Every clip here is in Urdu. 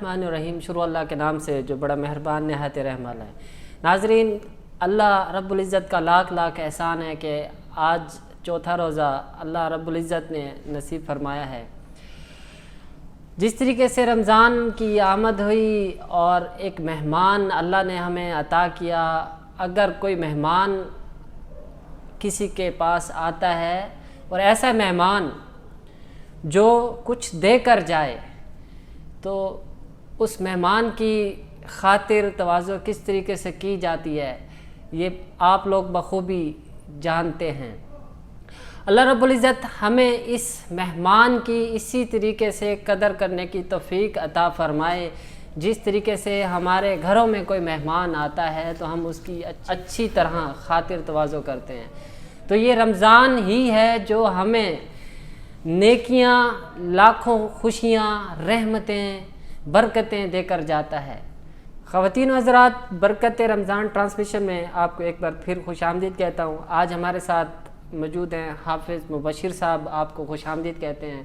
الرحمن الرحیم، شروع اللہ کے نام سے جو بڑا مہربان نہایت رحم والا ہے۔ ناظرین، اللہ رب العزت کا لاکھ لاکھ احسان ہے کہ آج چوتھا روزہ اللہ رب العزت نے نصیب فرمایا ہے۔ جس طریقے سے رمضان کی آمد ہوئی اور ایک مہمان اللہ نے ہمیں عطا کیا، اگر کوئی مہمان کسی کے پاس آتا ہے اور ایسا مہمان جو کچھ دے کر جائے تو اس مہمان کی خاطر تواضع کس طریقے سے کی جاتی ہے یہ آپ لوگ بخوبی جانتے ہیں۔ اللہ رب العزت ہمیں اس مہمان کی اسی طریقے سے قدر کرنے کی توفیق عطا فرمائے۔ جس طریقے سے ہمارے گھروں میں کوئی مہمان آتا ہے تو ہم اس کی اچھی طرح خاطر تواضع کرتے ہیں، تو یہ رمضان ہی ہے جو ہمیں نیکیاں، لاکھوں خوشیاں، رحمتیں، برکتیں دے کر جاتا ہے۔ خواتین و حضرات، برکت رمضان ٹرانسمیشن میں آپ کو ایک بار پھر خوش آمدید کہتا ہوں۔ آج ہمارے ساتھ موجود ہیں حافظ مبشر صاحب، آپ کو خوش آمدید کہتے ہیں۔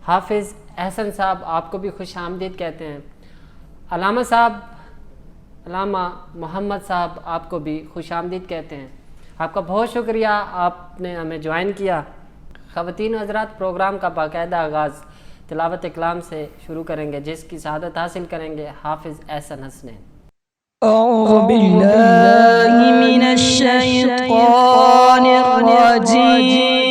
حافظ احسن صاحب، آپ کو بھی خوش آمدید کہتے ہیں۔ علامہ صاحب، علامہ محمد صاحب، آپ کو بھی خوش آمدید کہتے ہیں۔ آپ کا بہت شکریہ، آپ نے ہمیں جوائن کیا۔ خواتین و حضرات، پروگرام کا باقاعدہ آغاز تلاوت کلام سے شروع کریں گے، جس کی سعادت حاصل کریں گے حافظ احسن حسنین۔ اعوذ باللہ من الشیطان الرجیم،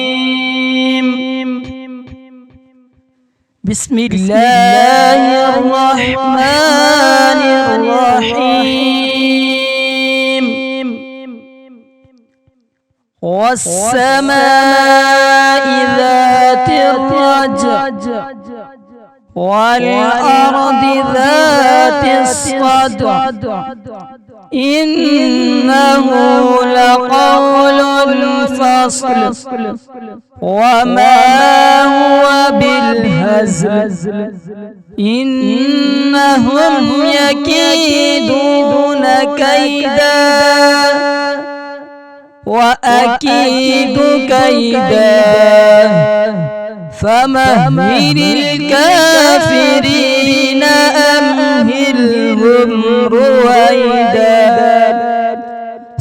بسم اللہ الرحمن الرحیم، والسماء ذات الرجع والأرض ذات الصدع إنه لقول فصل وما هو بالهزل إنهم يكيدون كيدا وأكيد كيدا فمهل الكافرين أمهلهم رويدا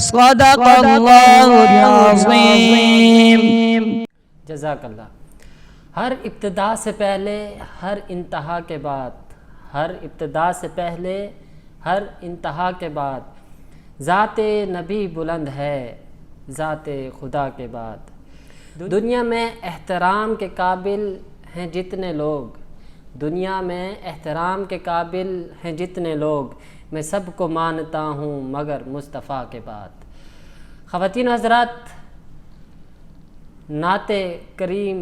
صدق اللہ العظیم۔ جزاک اللہ۔ ہر ابتدا سے پہلے، ہر انتہا کے بعد، ہر ابتدا سے پہلے، ہر انتہا کے بعد ذات نبی بلند ہے، ذات خدا کے بعد۔ دنیا میں احترام کے قابل ہیں جتنے لوگ، دنیا میں احترام کے قابل ہیں جتنے لوگ، میں سب کو مانتا ہوں مگر مصطفیٰ کے بعد۔ خواتین و حضرات، نعت کریم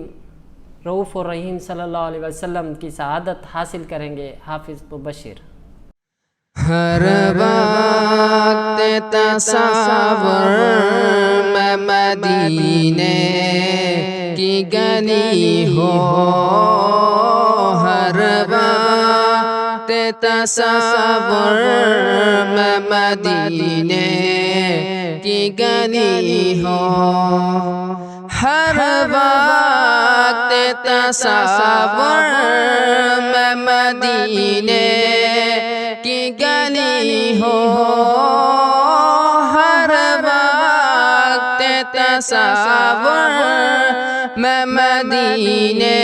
رؤوف الرحیم صلی اللہ علیہ وسلم کی سعادت حاصل کریں گے حافظ مبشر۔ ہر وقت تصور میں مدینے کی گلی ہو، ہر وقت تصور میں مدینے کی گلی ہو، ہر وقت تصور میں مدینے کی گلی ہو، ہر وقت تصور میں مدینے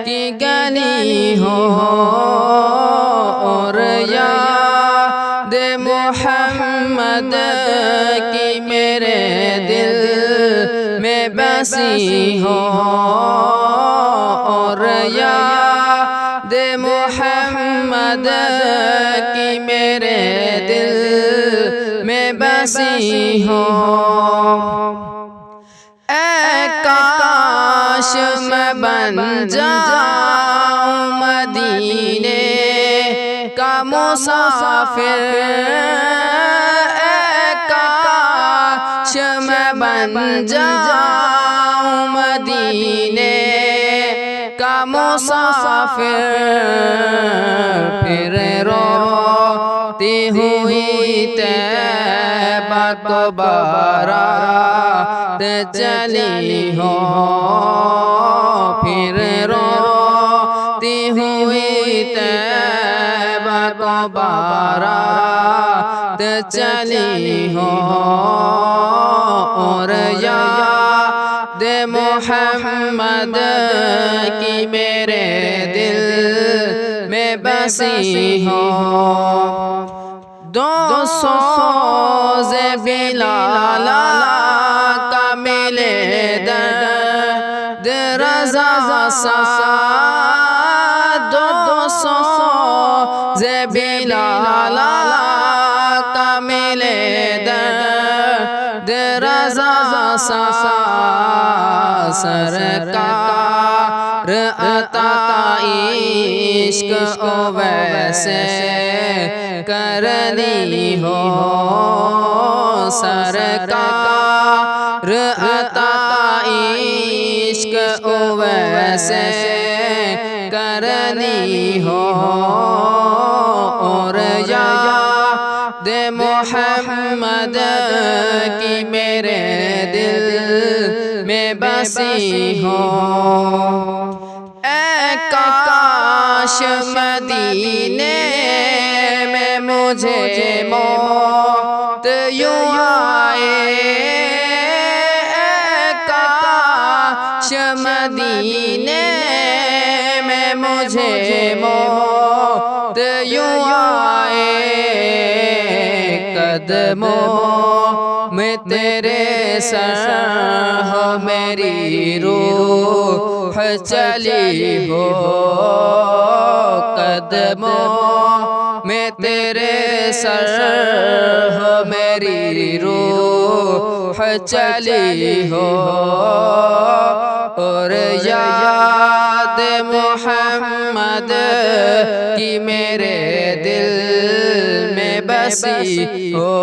کی گلی ہو، اور یاد محمد کی میرے دل میں بسی ہو، اور یاد محمد کی میرے دل میں بسی ہو۔ اے کاش میں بن جاؤں مدینے کا مسافر، اے کاش میں بن جاؤں مدینے کا مسافر، پھر روتی ہوئی طیبہ کو بارات چلی ہو، پھر روتی ہوئی بارات چلی ہو اور یاد محمد کی میرے دل میں بسی ہو دو سوز بلال کا ملے درد رضا سا دو سوز بلال کا ملے درد رضا سا سرکار عطا عشق ویسے کرنی ہو سرکار عطا عشق ویسے کرنی ہو اور یاد محمد کی میرے دل میں بسی ہو اے کاش مدینے میں مجھے موت یوں آئے اے کاش مدینے میں مجھے موت یوں آئے قدموں میں تیرے سر ہو میری روح چلی ہو قدموں میں تیرے سر ہو میری روح چلی ہو اور یاد محمد کی میرے دل میں بسی ہو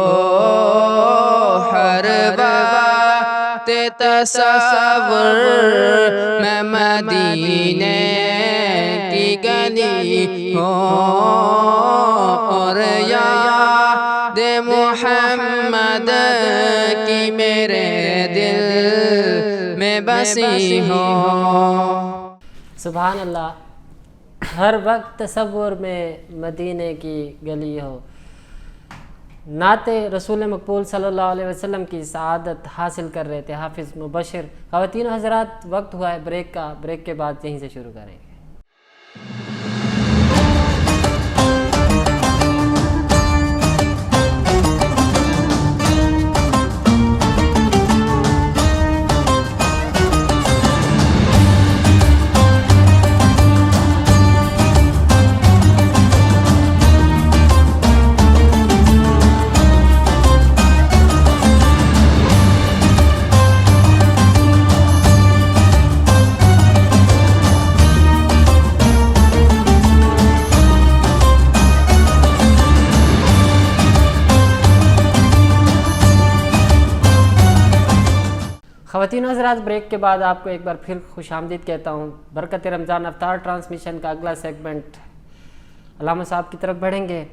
ہر بات تصور میں مدینے کی گلی ہو اور یاد محمد کی میرے دل میں بسی ہو سبحان اللہ ہر وقت تصور میں مدینے کی گلی ہو نعت رسول مقبول صلی اللہ علیہ وسلم کی سعادت حاصل کر رہے تھے حافظ مبشر خواتین و حضرات وقت ہوا ہے بریک کا بریک کے بعد یہیں سے شروع کریں گے خواتین و حضرات بریک کے بعد آپ کو ایک بار پھر خوش آمدید کہتا ہوں برکت رمضان افطار ٹرانسمیشن کا اگلا سیگمنٹ علامہ صاحب کی طرف بڑھیں گے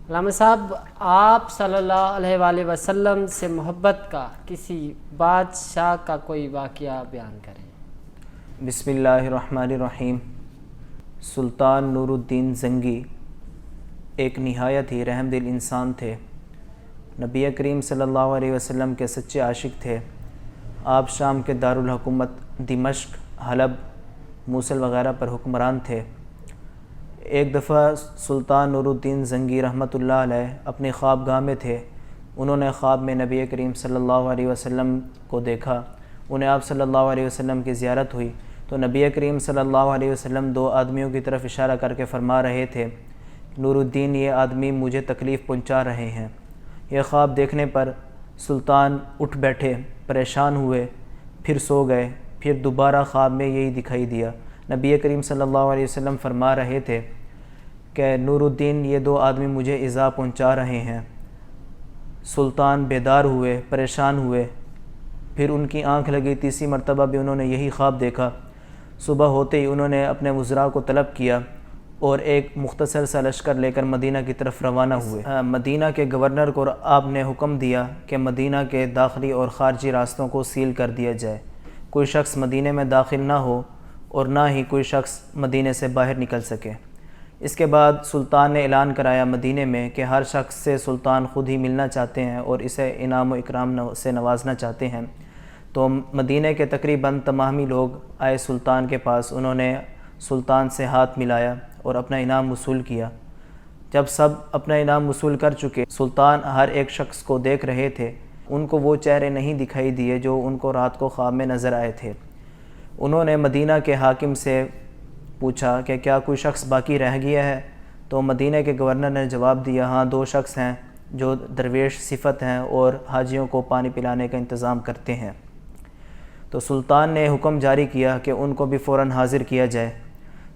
علامہ صاحب آپ صلی اللہ علیہ وآلہ وسلم سے محبت کا کسی بادشاہ کا کوئی واقعہ بیان کریں بسم اللہ الرحمن الرحیم سلطان نور الدین زنگی ایک نہایت ہی رحم دل انسان تھے نبی کریم صلی اللہ علیہ وسلم کے سچے عاشق تھے آپ شام کے دارالحکومت دمشق حلب موصل وغیرہ پر حکمران تھے ایک دفعہ سلطان نور الدین زنگی رحمۃ اللہ علیہ اپنی خوابگاہ میں تھے انہوں نے خواب میں نبی کریم صلی اللہ علیہ وسلم کو دیکھا انہیں آپ صلی اللہ علیہ وسلم کی زیارت ہوئی تو نبی کریم صلی اللہ علیہ وسلم دو آدمیوں کی طرف اشارہ کر کے فرما رہے تھے نور الدین یہ آدمی مجھے تکلیف پہنچا رہے ہیں یہ خواب دیکھنے پر سلطان اٹھ بیٹھے پریشان ہوئے پھر سو گئے پھر دوبارہ خواب میں یہی دکھائی دیا نبی کریم صلی اللہ علیہ وسلم فرما رہے تھے کہ نور الدین یہ دو آدمی مجھے ایذا پہنچا رہے ہیں سلطان بیدار ہوئے پریشان ہوئے پھر ان کی آنکھ لگی تیسری مرتبہ بھی انہوں نے یہی خواب دیکھا صبح ہوتے ہی انہوں نے اپنے وزراء کو طلب کیا اور ایک مختصر سا لشکر لے کر مدینہ کی طرف روانہ ہوئے مدینہ کے گورنر کو آپ نے حکم دیا کہ مدینہ کے داخلی اور خارجی راستوں کو سیل کر دیا جائے کوئی شخص مدینہ میں داخل نہ ہو اور نہ ہی کوئی شخص مدینہ سے باہر نکل سکے اس کے بعد سلطان نے اعلان کرایا مدینے میں کہ ہر شخص سے سلطان خود ہی ملنا چاہتے ہیں اور اسے انعام و اکرام سے نوازنا چاہتے ہیں۔ تو مدینہ کے تقریباً تمامی لوگ آئے سلطان کے پاس، انہوں نے سلطان سے ہاتھ ملایا اور اپنا انعام وصول کیا۔ جب سب اپنا انعام وصول کر چکے، سلطان ہر ایک شخص کو دیکھ رہے تھے، ان کو وہ چہرے نہیں دکھائی دیے جو ان کو رات کو خواب میں نظر آئے تھے۔ انہوں نے مدینہ کے حاکم سے پوچھا کہ کیا کوئی شخص باقی رہ گیا ہے؟ تو مدینہ کے گورنر نے جواب دیا، ہاں 2 شخص ہیں جو درویش صفت ہیں اور حاجیوں کو پانی پلانے کا انتظام کرتے ہیں۔ تو سلطان نے حکم جاری کیا کہ ان کو بھی فوراً حاضر کیا جائے۔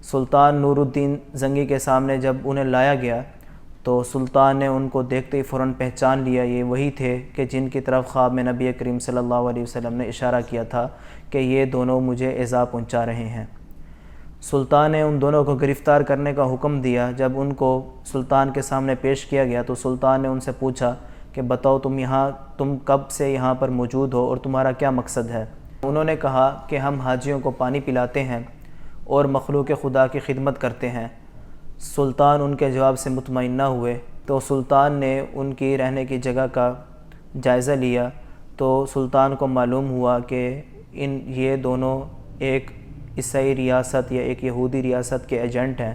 سلطان نور الدین زنگی کے سامنے جب انہیں لایا گیا تو سلطان نے ان کو دیکھتے ہی فوراً پہچان لیا، یہ وہی تھے کہ جن کی طرف خواب میں نبی کریم صلی اللہ علیہ وسلم نے اشارہ کیا تھا کہ یہ دونوں مجھے ایذا پہنچا رہے ہیں۔ سلطان نے ان دونوں کو گرفتار کرنے کا حکم دیا۔ جب ان کو سلطان کے سامنے پیش کیا گیا تو سلطان نے ان سے پوچھا کہ بتاؤ تم کب سے یہاں پر موجود ہو اور تمہارا کیا مقصد ہے؟ انہوں نے کہا کہ ہم حاجیوں کو پانی پلاتے ہیں اور مخلوق خدا کی خدمت کرتے ہیں۔ سلطان ان کے جواب سے مطمئن نہ ہوئے تو سلطان نے ان کی رہنے کی جگہ کا جائزہ لیا تو سلطان کو معلوم ہوا کہ یہ دونوں ایک عیسائی ریاست یا ایک یہودی ریاست کے ایجنٹ ہیں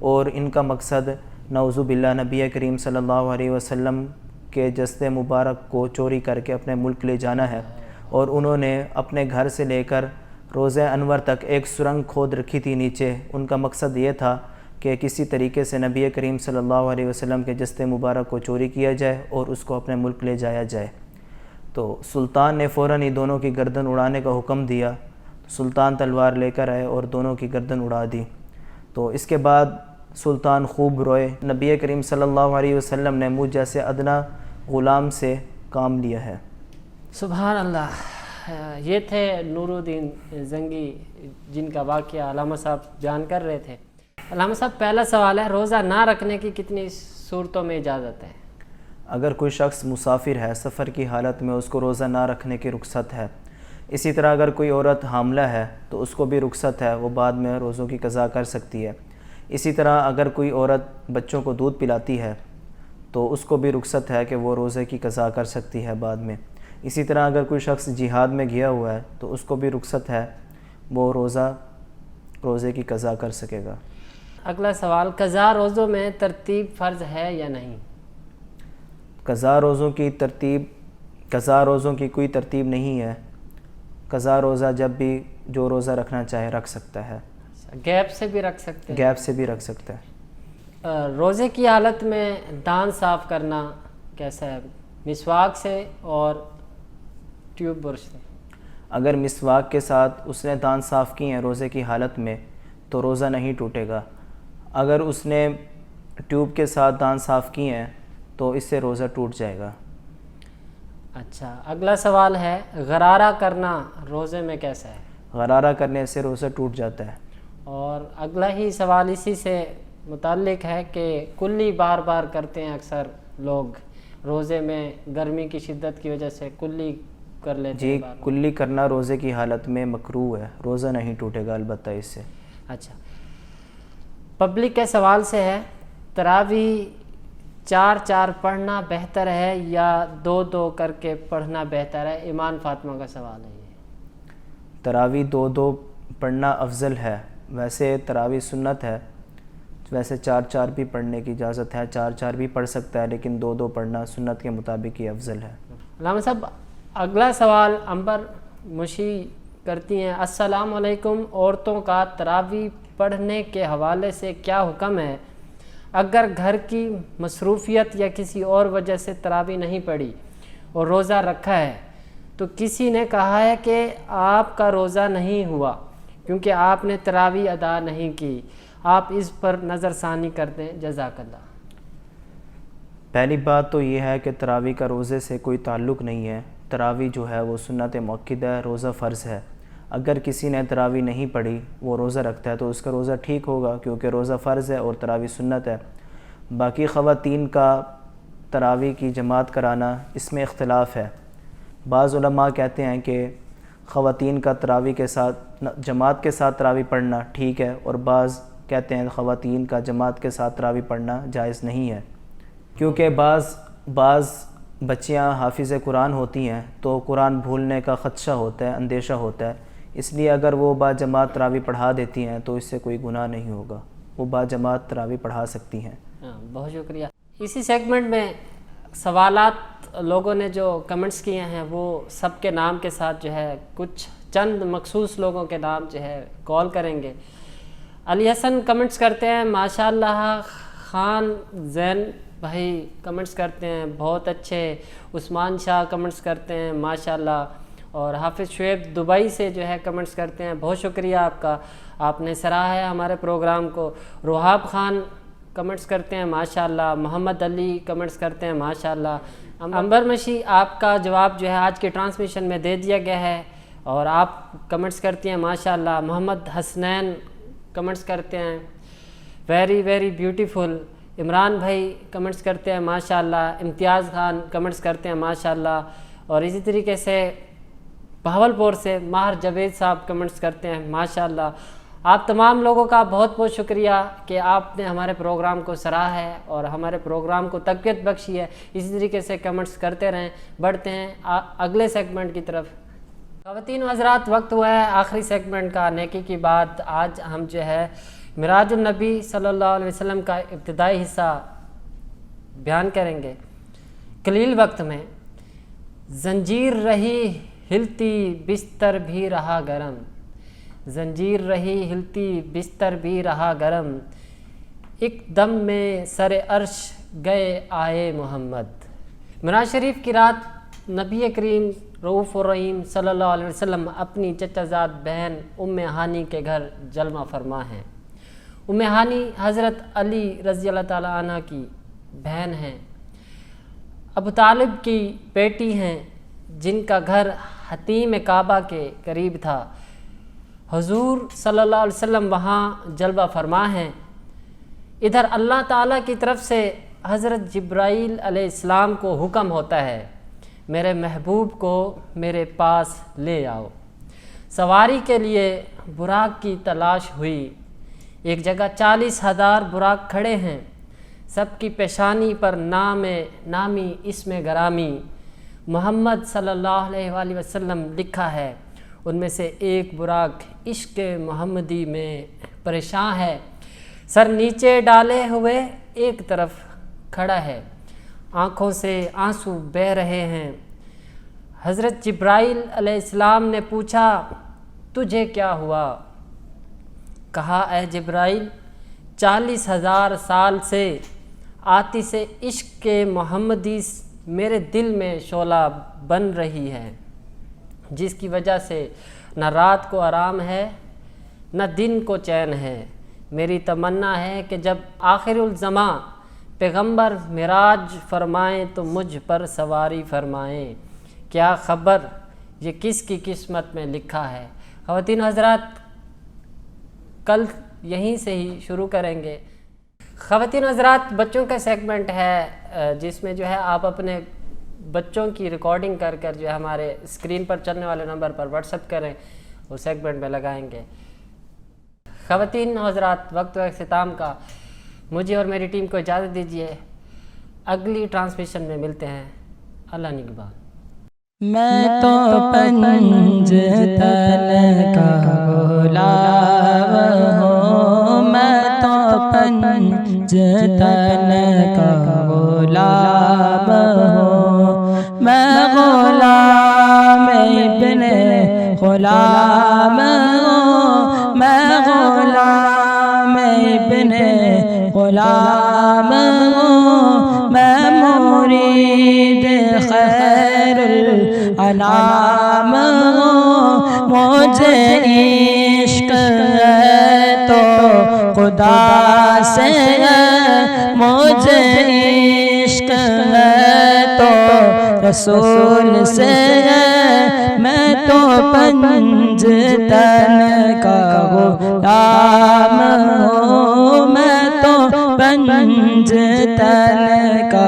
اور ان کا مقصد نعوذ باللہ نبی کریم صلی اللہ علیہ وسلم کے جسد مبارک کو چوری کر کے اپنے ملک لے جانا ہے۔ اور انہوں نے اپنے گھر سے لے کر روضہ انور تک ایک سرنگ کھود رکھی تھی نیچے۔ ان کا مقصد یہ تھا کہ کسی طریقے سے نبی کریم صلی اللہ علیہ وسلم کے جسد مبارک کو چوری کیا جائے اور اس کو اپنے ملک لے جایا جائے۔ تو سلطان نے فوراً ہی دونوں کی گردن اڑانے کا حکم دیا۔ سلطان تلوار لے کر آئے اور دونوں کی گردن اڑا دی۔ تو اس کے بعد سلطان خوب روئے۔ نبی کریم صلی اللہ علیہ وسلم نے مجھ جیسے ادنا غلام سے کام لیا ہے۔ سبحان اللہ۔ یہ تھے نور الدین زنگی جن کا واقعہ علامہ صاحب بیان کر رہے تھے۔ علامہ صاحب پہلا سوال ہے، روزہ نہ رکھنے کی کتنی صورتوں میں اجازت ہے؟ اگر کوئی شخص مسافر ہے، سفر کی حالت میں اس کو روزہ نہ رکھنے کی رخصت ہے۔ اسی طرح اگر کوئی عورت حاملہ ہے تو اس کو بھی رخصت ہے، وہ بعد میں روزوں کی قضا کر سکتی ہے۔ اسی طرح اگر کوئی عورت بچوں کو دودھ پلاتی ہے تو اس کو بھی رخصت ہے کہ وہ روزے کی قضا کر سکتی ہے بعد میں۔ اسی طرح اگر کوئی شخص جہاد میں گیا ہوا ہے تو اس کو بھی رخصت ہے، وہ روزے کی قضا کر سکے گا۔ اگلا سوال، قضا روزوں میں ترتیب فرض ہے یا نہیں؟ قضا روزوں کی کوئی ترتیب نہیں ہے۔ قضا روزہ جب بھی جو روزہ رکھنا چاہے رکھ سکتا ہے۔ گیپ سے بھی رکھ سکتے ہیں؟ گیپ سے بھی رکھ سکتا ہے۔ روزے کی حالت میں دانت صاف کرنا کیسا ہے؟ مسواک سے اور ٹیوب برش سے؟ اگر مسواک کے ساتھ اس نے دانت صاف کیے ہیں روزے کی حالت میں تو روزہ نہیں ٹوٹے گا۔ اگر اس نے ٹیوب کے ساتھ دانت صاف کیے ہیں تو اس سے روزہ ٹوٹ جائے گا۔ اچھا، اگلا سوال ہے، غرارہ کرنا روزے میں کیسا ہے؟ غرارہ کرنے سے روزہ ٹوٹ جاتا ہے۔ اور اگلا ہی سوال اسی سے متعلق ہے کہ کلی بار بار کرتے ہیں اکثر لوگ روزے میں، گرمی کی شدت کی وجہ سے کلی کر لیتے ہیں۔ جی، کلی کرنا روزے کی حالت میں مکروہ ہے، روزہ نہیں ٹوٹے گا البتہ اس سے۔ اچھا، پبلک کے سوال سے ہے، تراویح 4 پڑھنا بہتر ہے یا 2 کر کے پڑھنا بہتر ہے؟ ایمان فاطمہ کا سوال ہے یہ۔ تراویح 2 پڑھنا افضل ہے۔ ویسے تراویح سنت ہے، ویسے 4 بھی پڑھنے کی اجازت ہے، 4 بھی پڑھ سکتا ہے، لیکن 2 پڑھنا سنت کے مطابق ہی افضل ہے۔ علامہ صاحب اگلا سوال امبر مشی کرتی ہیں، السلام علیکم، عورتوں کا تراویح پڑھنے کے حوالے سے کیا حکم ہے؟ اگر گھر کی مصروفیت یا کسی اور وجہ سے تراویح نہیں پڑھی اور روزہ رکھا ہے تو کسی نے کہا ہے کہ آپ کا روزہ نہیں ہوا کیونکہ آپ نے تراویح ادا نہیں کی، آپ اس پر نظر ثانی کر دیں، جزاک اللہ۔ پہلی بات تو یہ ہے کہ تراویح کا روزے سے کوئی تعلق نہیں ہے۔ تراویح جو ہے وہ سنت مؤکدہ ہے، روزہ فرض ہے۔ اگر کسی نے تراویح نہیں پڑھی، وہ روزہ رکھتا ہے تو اس کا روزہ ٹھیک ہوگا کیونکہ روزہ فرض ہے اور تراویح سنت ہے۔ باقی خواتین کا تراویح کی جماعت کرانا، اس میں اختلاف ہے۔ بعض علماء کہتے ہیں کہ خواتین کا تراویح کے ساتھ جماعت کے ساتھ تراویح پڑھنا ٹھیک ہے، اور بعض کہتے ہیں خواتین کا جماعت کے ساتھ تراویح پڑھنا جائز نہیں ہے، کیونکہ بعض بچیاں حافظ قرآن ہوتی ہیں تو قرآن بھولنے کا خدشہ ہوتا ہے، اندیشہ ہوتا ہے، اس لیے اگر وہ با جماعت تراویح پڑھا دیتی ہیں تو اس سے کوئی گناہ نہیں ہوگا، وہ با جماعت تراویح پڑھا سکتی ہیں۔ بہت شکریہ۔ اسی سیگمنٹ میں سوالات لوگوں نے جو کمنٹس کیے ہیں وہ سب کے نام کے ساتھ جو ہے کچھ چند مخصوص لوگوں کے نام جو ہے کال کریں گے۔ علی حسن کمنٹس کرتے ہیں ماشاءاللہ، خان زین بھائی کمنٹس کرتے ہیں بہت اچھے، عثمان شاہ کمنٹس کرتے ہیں ماشاءاللہ، اور حافظ شعیب دبئی سے جو ہے کمنٹس کرتے ہیں بہت شکریہ آپ کا، آپ نے سراہا ہے ہمارے پروگرام کو۔ روحاب خان کمنٹس کرتے ہیں ماشاءاللہ، محمد علی کمنٹس کرتے ہیں ماشاءاللہ۔ انبر مشی آپ کا جواب جو ہے آج کی ٹرانسمیشن میں دے دیا گیا ہے اور آپ کمنٹس کرتی ہیں ماشاءاللہ۔ محمد حسنین کمنٹس کرتے ہیں ویری ویری بیوٹیفل۔ عمران بھائی کمنٹس کرتے ہیں ماشاءاللہ۔ امتیاز خان کمنٹس کرتے ہیں ماشاءاللہ، اور اسی طریقے سے بہاولپور سے ماہر جاوید صاحب کمنٹس کرتے ہیں ماشاءاللہ۔ آپ تمام لوگوں کا بہت بہت شکریہ کہ آپ نے ہمارے پروگرام کو سراہا ہے اور ہمارے پروگرام کو تقویت بخشی ہے۔ اسی طریقے سے کمنٹس کرتے رہیں۔ بڑھتے ہیں اگلے سیگمنٹ کی طرف۔ خواتین و حضرات، وقت ہوا ہے آخری سیگمنٹ کا، نیکی کی بات۔ آج ہم جو ہے معراج النبی صلی اللہ علیہ وسلم کا ابتدائی حصہ بیان کریں گے۔ قلیل وقت میں زنجیر رہی ہلتی بستر بھی رہا گرم، زنجیر رہی ہلتی بستر بھی رہا گرم، ایک دم میں سر عرش گئے آئے محمد۔ معراج شریف کی رات نبی کریم رؤوف الرحیم صلی اللہ علیہ وسلم اپنی چچا زاد بہن ام ہانی کے گھر جلوہ فرما ہیں۔ ام ہانی حضرت علی رضی اللہ تعالیٰ عنہ کی بہن ہیں، ابو طالب کی بیٹی ہیں، جن کا گھر حتیم کعبہ کے قریب تھا۔ حضور صلی اللہ علیہ وسلم وہاں جلوہ فرما ہیں۔ ادھر اللہ تعالیٰ کی طرف سے حضرت جبرائیل علیہ السلام کو حکم ہوتا ہے، میرے محبوب کو میرے پاس لے آؤ۔ سواری کے لیے براق کی تلاش ہوئی۔ ایک جگہ 40,000 براق کھڑے ہیں، سب کی پیشانی پر نامی اسم گرامی محمد صلی اللہ علیہ وآلہ وسلم لکھا ہے۔ ان میں سے ایک براق عشق محمدی میں پریشان ہے، سر نیچے ڈالے ہوئے ایک طرف کھڑا ہے، آنکھوں سے آنسو بہہ رہے ہیں۔ حضرت جبرائیل علیہ السلام نے پوچھا تجھے کیا ہوا؟ کہا اے جبرائیل، 40,000 سال سے آتش عشق کے محمدی میرے دل میں شعلہ بن رہی ہے، جس کی وجہ سے نہ رات کو آرام ہے نہ دن کو چین ہے۔ میری تمنا ہے کہ جب آخر الزماں پیغمبر معراج فرمائیں تو مجھ پر سواری فرمائیں۔ کیا خبر یہ کس کی قسمت میں لکھا ہے؟ خواتین حضرات، کل یہیں سے ہی شروع کریں گے۔ خواتین حضرات، بچوں کا سیگمنٹ ہے جس میں جو ہے آپ اپنے بچوں کی ریکارڈنگ کر جو ہے ہمارے اسکرین پر چلنے والے نمبر پر واٹس ایپ کریں، وہ سیگمنٹ میں لگائیں گے۔ خواتین حضرات، وقت اختتام کا، مجھے اور میری ٹیم کو اجازت دیجیے، اگلی ٹرانسمیشن میں ملتے ہیں۔ اللہ نگہبان۔ میں تو پنج تن کا غلام ہوں، میں تو پنج تن کا غلام ہوں، میں غلام ابن غلام ہوں، میں غلام ابن غلام ہوں، میں مرید خیر الانام ہوں، مجھے عشق ہے تو خدا سے ہے، مجھے عشق ہے تو رسول سے ہے، میں تو پنج تن کا غلام ہوں، میں تو پنج تن کا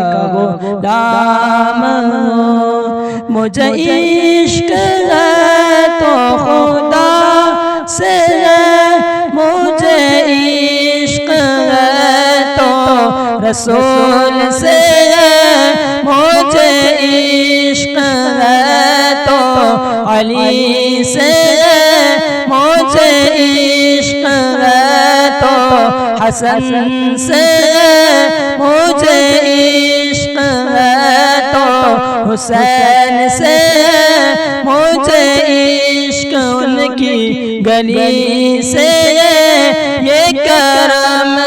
غلام ہوں، مجھے عشق ہے تو خدا سے ہے، مجھے رسول سے مجھے عشق ہے تو علی سے مجھے عشق ہے تو حسن سے مجھے عشق ہے تو حسین سے مجھے عشق ان کی گلی سے یہ کرم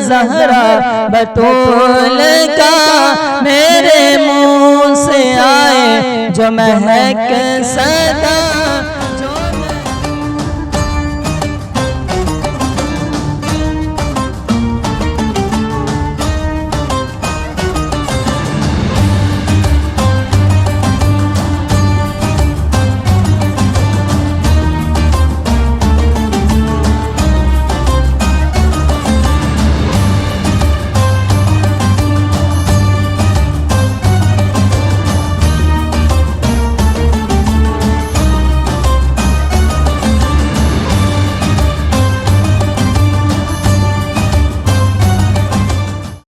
زہرا بطول کا میرے منہ سے آئے جو مہک صدا